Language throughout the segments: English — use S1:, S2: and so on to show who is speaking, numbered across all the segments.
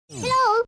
S1: Hello.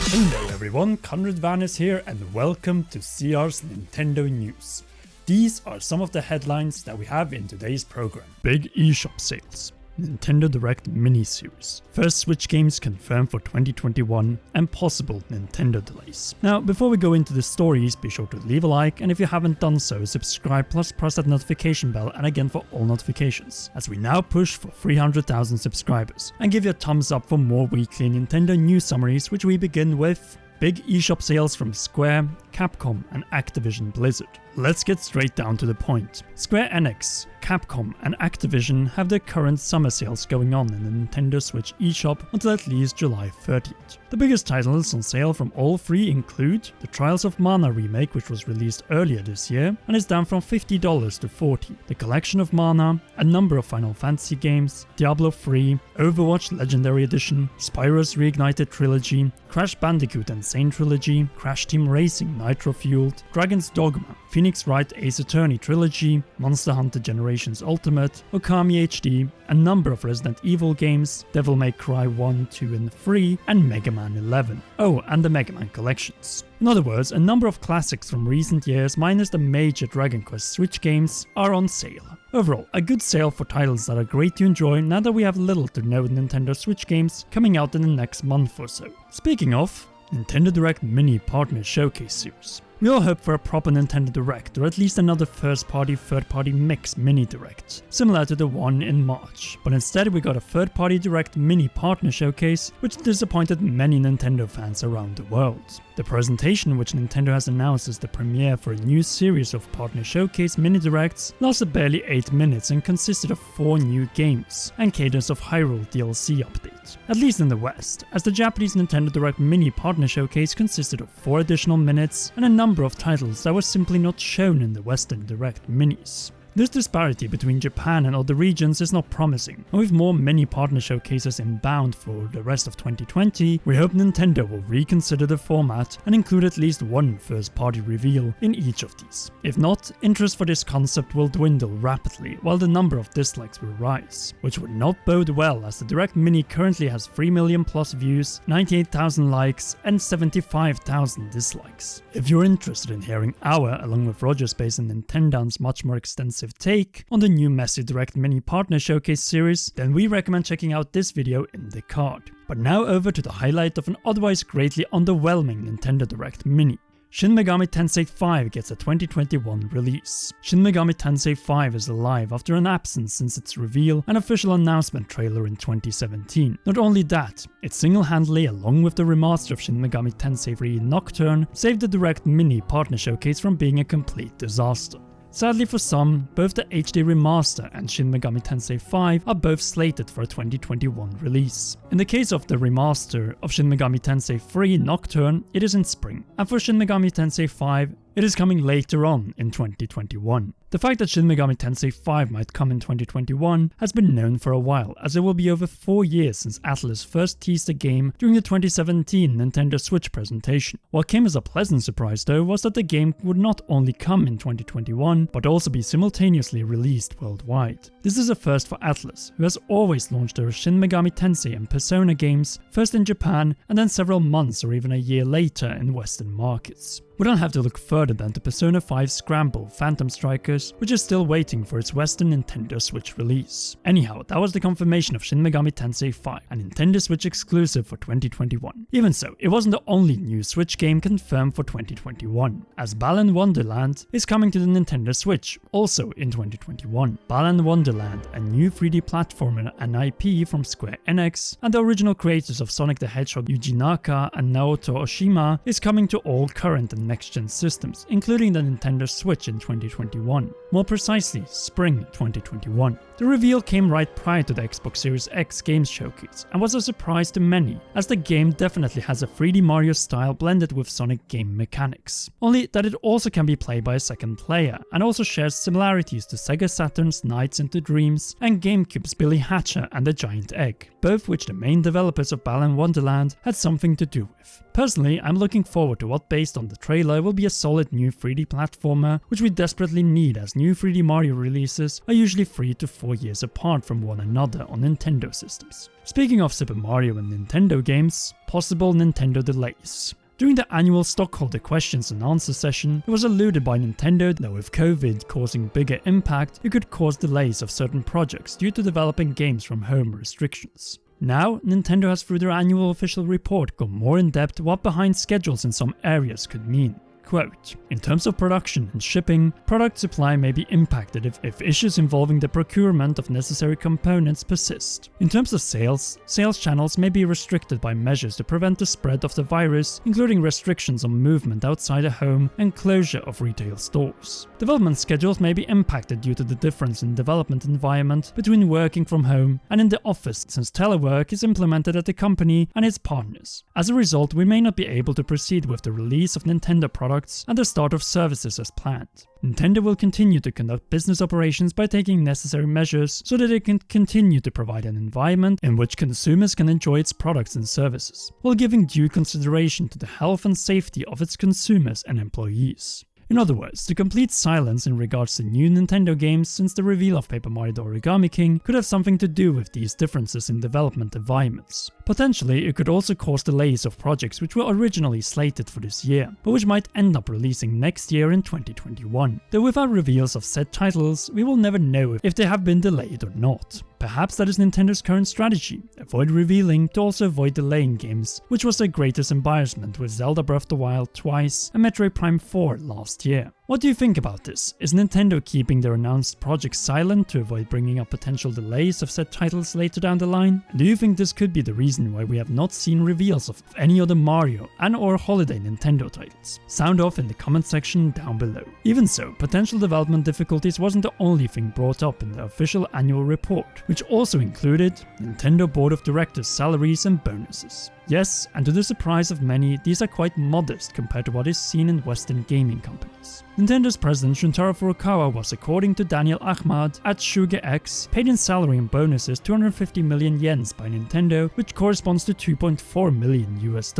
S2: Hello everyone, Conrad Vanis here and welcome to CR's Nintendo News. These are some of the headlines that we have in today's program. Big eShop sales. Nintendo Direct mini-series. First Switch games confirmed for 2021 and possible Nintendo delays. Now, before we go into the stories, be sure to leave a like, and if you haven't done so, subscribe plus press that notification bell and again for all notifications, as we now push for 300,000 subscribers. And give you a thumbs up for more weekly Nintendo news summaries, which we begin with big eShop sales from Square, Capcom and Activision Blizzard. Let's get straight down to the point. Square Enix, Capcom and Activision have their current summer sales going on in the Nintendo Switch eShop until at least July 30th. The biggest titles on sale from all three include the Trials of Mana remake, which was released earlier this year and is down from $50 to $40, the Collection of Mana, a number of Final Fantasy games, Diablo 3, Overwatch Legendary Edition, Spyro's Reignited Trilogy, Crash Bandicoot Insane Trilogy, Crash Team Racing Nitro Fueled, Dragon's Dogma, Phoenix Wright Ace Attorney Trilogy, Monster Hunter Generations Ultimate, Okami HD, a number of Resident Evil games, Devil May Cry 1, 2 and 3, and Mega Man 11. Oh, and the Mega Man collections. In other words, a number of classics from recent years minus the major Dragon Quest Switch games are on sale. Overall, a good sale for titles that are great to enjoy now that we have little to no Nintendo Switch games coming out in the next month or so. Speaking of, Nintendo Direct Mini Partner Showcase Series. We all hope for a proper Nintendo Direct, or at least another first-party, third-party mix mini Direct, similar to the one in March. But instead we got a third-party Direct Mini Partner Showcase, which disappointed many Nintendo fans around the world. The presentation, which Nintendo has announced as the premiere for a new series of Partner Showcase Mini Directs, lasted barely 8 minutes and consisted of 4 new games, and Cadence of Hyrule DLC updates. At least in the West, as the Japanese Nintendo Direct Mini Partner Showcase consisted of 4 additional minutes and a number of titles that were simply not shown in the Western Direct Minis. This disparity between Japan and other regions is not promising, and with more mini partner showcases inbound for the rest of 2020, we hope Nintendo will reconsider the format and include at least one first-party reveal in each of these. If not, interest for this concept will dwindle rapidly, while the number of dislikes will rise, which would not bode well as the Direct Mini currently has 3 million plus views, 98,000 likes, and 75,000 dislikes. If you're interested in hearing our, along with Roger Space and Nintendo's much more extensive take on the new Messy Direct Mini Partner Showcase series, then we recommend checking out this video in the card. But now over to the highlight of an otherwise greatly underwhelming Nintendo Direct Mini. Shin Megami Tensei 5 gets a 2021 release. Shin Megami Tensei 5 is alive after an absence since its reveal and official announcement trailer in 2017. Not only that, it single-handedly, along with the remaster of Shin Megami Tensei 3 Nocturne, saved the Direct Mini Partner Showcase from being a complete disaster. Sadly for some, both the HD remaster and Shin Megami Tensei 5 are both slated for a 2021 release. In the case of the remaster of Shin Megami Tensei 3 Nocturne, it is in spring, and for Shin Megami Tensei 5, it is coming later on in 2021. The fact that Shin Megami Tensei 5 might come in 2021 has been known for a while, as it will be over 4 years since Atlus first teased the game during the 2017 Nintendo Switch presentation. What came as a pleasant surprise though was that the game would not only come in 2021, but also be simultaneously released worldwide. This is a first for Atlus, who has always launched their Shin Megami Tensei and Persona games, first in Japan and then several months or even a year later in Western markets. We don't have to look further than to Persona 5 Scramble Phantom Strikers, which is still waiting for its Western Nintendo Switch release. Anyhow, that was the confirmation of Shin Megami Tensei 5, a Nintendo Switch exclusive for 2021. Even so, it wasn't the only new Switch game confirmed for 2021, as Balan Wonderland is coming to the Nintendo Switch, also in 2021. Balan Wonderland, a new 3D platformer and IP from Square Enix, and the original creators of Sonic the Hedgehog Yuji Naka and Naoto Oshima, is coming to all current and next-gen systems, including the Nintendo Switch in 2021. More precisely, spring 2021. The reveal came right prior to the Xbox Series X Games Showcase and was a surprise to many, as the game definitely has a 3D Mario style blended with Sonic game mechanics. Only that it also can be played by a second player, and also shares similarities to Sega Saturn's Nights into Dreams and GameCube's Billy Hatcher and the Giant Egg. both which the main developers of Balan Wonderland had something to do with. Personally, I'm looking forward to what, based on the trailer, will be a solid new 3D platformer, which we desperately need as new 3D Mario releases are usually 3 to 4 years apart from one another on Nintendo systems. Speaking of Super Mario and Nintendo games, possible Nintendo delays. During the annual stockholder questions and answer session, it was alluded by Nintendo that with COVID causing bigger impact, it could cause delays of certain projects due to developing games from home restrictions. Now, Nintendo has through their annual official report gone more in depth what behind schedules in some areas could mean. Quote, in terms of production and shipping, product supply may be impacted if issues involving the procurement of necessary components persist. In terms of sales channels may be restricted by measures to prevent the spread of the virus, including restrictions on movement outside the home and closure of retail stores. Development schedules may be impacted due to the difference in development environment between working from home and in the office, since telework is implemented at the company and its partners. As a result, we may not be able to proceed with the release of Nintendo products and the start of services as planned. Nintendo will continue to conduct business operations by taking necessary measures so that it can continue to provide an environment in which consumers can enjoy its products and services, while giving due consideration to the health and safety of its consumers and employees. In other words, the complete silence in regards to new Nintendo games since the reveal of Paper Mario the Origami King could have something to do with these differences in development environments. Potentially, it could also cause delays of projects which were originally slated for this year, but which might end up releasing next year in 2021. Though without reveals of said titles, we will never know if they have been delayed or not. Perhaps that is Nintendo's current strategy, avoid revealing to also avoid delaying games, which was their greatest embarrassment with Zelda Breath of the Wild twice and Metroid Prime 4 last year. What do you think about this? Is Nintendo keeping their announced projects silent to avoid bringing up potential delays of said titles later down the line? And do you think this could be the reason why we have not seen reveals of any other Mario and or holiday Nintendo titles? Sound off in the comment section down below. Even so, potential development difficulties wasn't the only thing brought up in the official annual report, which also included Nintendo Board of Directors' salaries and bonuses. Yes, and to the surprise of many, these are quite modest compared to what is seen in Western gaming companies. Nintendo's president Shuntaro Furukawa was, according to Daniel Ahmad at SugarX, paid in salary and bonuses 250 million yens by Nintendo, which corresponds to $2.4 million US.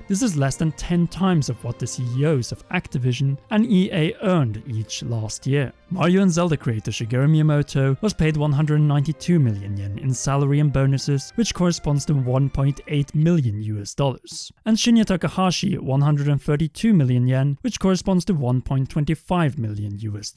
S2: This is less than 10 times of what the CEOs of Activision and EA earned each last year. Mario and Zelda creator Shigeru Miyamoto was paid 192 million yen in salary and bonuses, which corresponds to $1.8 million US. And Shinya Takahashi 132 million yen, which corresponds to $1.25 million US.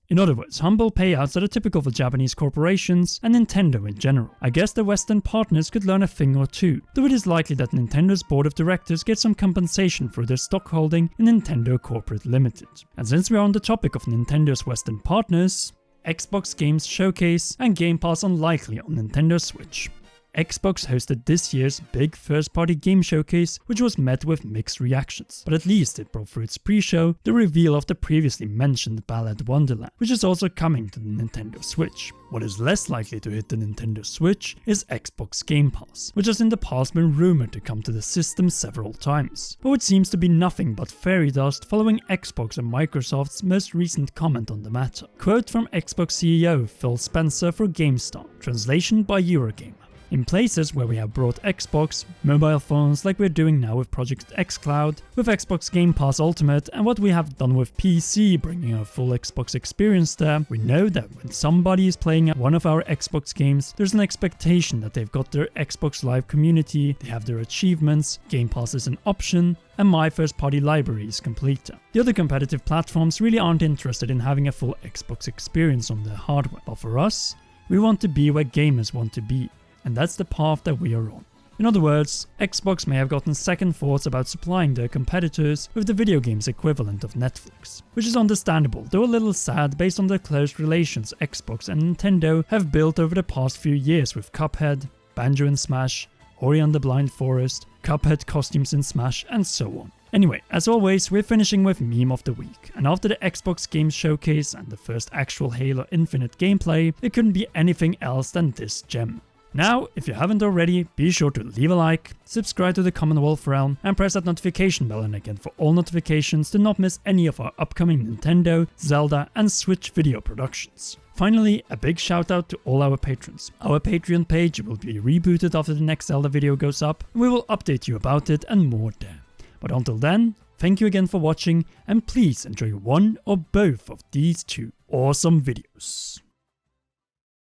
S2: In other words, humble payouts that are typical for Japanese corporations and Nintendo in general. I guess the Western partners could learn a thing or two, though it is likely that Nintendo's board of directors get some compensation for their stock holding in Nintendo Corporate Limited. And since we are on the topic of Nintendo's Western partners, Xbox Games Showcase and Game Pass unlikely on Nintendo Switch. Xbox hosted this year's big first-party game showcase, which was met with mixed reactions, but at least it brought through its pre-show the reveal of the previously mentioned Balan Wonderland, which is also coming to the Nintendo Switch. What is less likely to hit the Nintendo Switch is Xbox Game Pass, which has in the past been rumored to come to the system several times, but which seems to be nothing but fairy dust following Xbox and Microsoft's most recent comment on the matter. Quote from Xbox CEO Phil Spencer for GameStar, translation by Eurogamer. In places where we have brought Xbox, mobile phones like we're doing now with Project xCloud, with Xbox Game Pass Ultimate and what we have done with PC bringing a full Xbox experience there, we know that when somebody is playing one of our Xbox games, there's an expectation that they've got their Xbox Live community, they have their achievements, Game Pass is an option, and my first party library is complete. The other competitive platforms really aren't interested in having a full Xbox experience on their hardware, but for us, we want to be where gamers want to be. And that's the path that we are on. In other words, Xbox may have gotten second thoughts about supplying their competitors with the video games equivalent of Netflix, which is understandable, though a little sad based on the close relations Xbox and Nintendo have built over the past few years with Cuphead, Banjo and Smash, Ori and the Blind Forest, Cuphead costumes in Smash, and so on. Anyway, as always, we're finishing with Meme of the Week, and after the Xbox Games Showcase and the first actual Halo Infinite gameplay, it couldn't be anything else than this gem. Now, if you haven't already, be sure to leave a like, subscribe to the Commonwealth Realm, and press that notification bell again for all notifications to not miss any of our upcoming Nintendo, Zelda, and Switch video productions. Finally, a big shout out to all our patrons. Our Patreon page will be rebooted after the next Zelda video goes up, and we will update you about it and more there. But until then, thank you again for watching, and please enjoy one or both of these two awesome videos.